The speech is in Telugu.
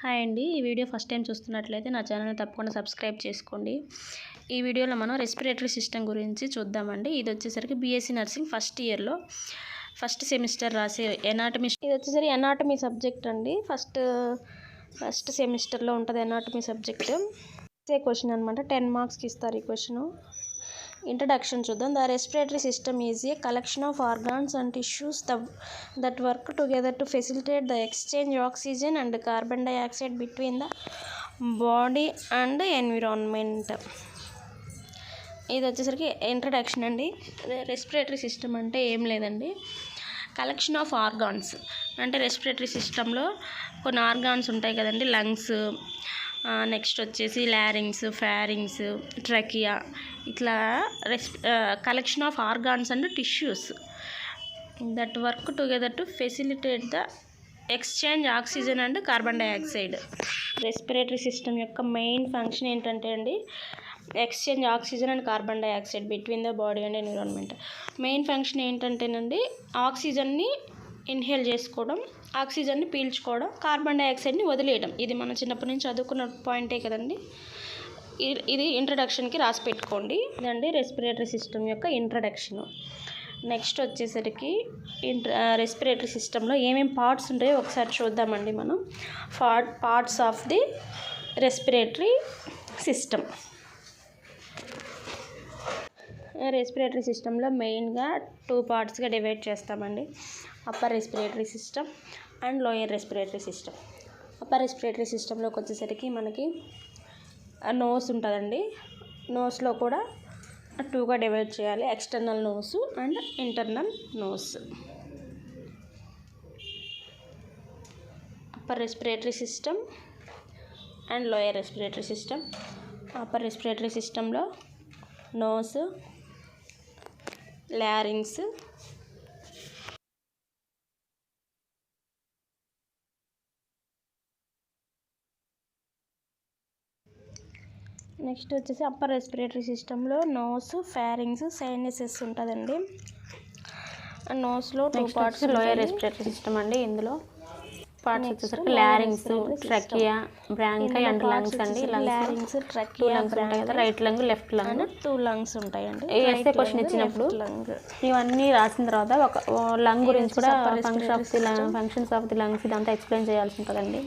హాయ్ అండి. ఈ వీడియో ఫస్ట్ టైం చూస్తున్నట్లయితే నా ఛానల్ని తప్పకుండా సబ్స్క్రైబ్ చేసుకోండి. ఈ వీడియోలో మనం రెస్పిరేటరీ సిస్టమ్ గురించి చూద్దామండి. ఇది వచ్చేసరికి బీఎస్సీ నర్సింగ్ ఫస్ట్ ఇయర్లో ఫస్ట్ సెమిస్టర్ రాసే ఎనాటమీ. ఇది వచ్చేసరికి ఎనాటమీ సబ్జెక్ట్ అండి. ఫస్ట్ సెమిస్టర్లో ఉంటుంది ఎనాటమీ సబ్జెక్ట్. ఇదే క్వశ్చన్ అనమాట. 10 మార్క్స్కి ఇస్తారు ఈ క్వశ్చన్. ఇంట్రడక్షన్ చూద్దాం. The respiratory system is a collection of organs and tissues that work together to facilitate the exchange oxygen and carbon dioxide between the body and environment. ఇది వచ్చేసరికి ఇంట్రడక్షన్ అండి. రెస్పిరేటరీ సిస్టమ్ అంటే ఏం లేదండి, కలెక్షన్ ఆఫ్ ఆర్గాన్స్. అంటే రెస్పిరేటరీ సిస్టంలో కొన్ని ఆర్గాన్స్ ఉంటాయి కదండి, లంగ్స్, నెక్స్ట్ వచ్చేసి లారింగ్స్, ఫారింగ్స్, ట్రకియా, ఇట్లా collection of organs and tissues that work together to facilitate the exchange oxygen and carbon dioxide. Respiratory system యొక్క మెయిన్ ఫంక్షన్ ఏంటంటే అండి, exchange oxygen and carbon dioxide between the body and environment. Main function ఏంటంటేనండి, ఆక్సిజన్ని ఇన్హేల్ చేసుకోవడం, ఆక్సిజన్ని పీల్చుకోవడం, కార్బన్ డైఆక్సైడ్ని వదిలేయడం. ఇది మనం చిన్నప్పటి నుంచి చదువుకున్న పాయింటే కదండి. ఇది ఇంట్రడక్షన్కి రాసి పెట్టుకోండి. ఇదండి రెస్పిరేటరీ సిస్టమ్ యొక్క ఇంట్రడక్షన్. నెక్స్ట్ వచ్చేసరికి రెస్పిరేటరీ సిస్టంలో ఏమేమి పార్ట్స్ ఉంటాయో ఒకసారి చూద్దామండి మనం. Parts of the respiratory system. Respiratory సిస్టంలో మెయిన్గా 2 పార్ట్స్గా డివైడ్ చేస్తామండి. Upper respiratory system and lower respiratory system. Upper respiratory సిస్టంలోకి వచ్చేసరికి మనకి నోస్ ఉంటుందండి. నోస్లో కూడా 2గా డివైడ్ చేయాలి, external nose and internal nose. Upper respiratory system and lower respiratory system. Upper respiratory సిస్టంలో నోస్, లారింగ్స్, నెక్స్ట్ వచ్చేసి అప్పర్ రెస్పిరేటరీ సిస్టంలో నోస్, ఫారింగ్స్, సైనసెస్ ఉంటుందండి. నోస్లో 2 పార్ట్స్. లోయర్ రెస్పిరేటరీ సిస్టమ్ అండి. ఇందులో పార్ట్స్ వచ్చేసరికి larynx, trachea, bronchi and lungs అండి. Larynx, trachea, right lung, left lung, 2 lungs ఉంటాయండి. వేస్తే క్వశ్చన్ ఇచ్చినప్పుడు ఇవన్నీ రాసిన తర్వాత ఒక లంగ్ గురించి కూడా ఫంక్షన్స్ ఆఫ్ ది లంగ్స్ ఇదంతా ఎక్స్ప్లెయిన్ చేయాల్సి ఉంటుందండి.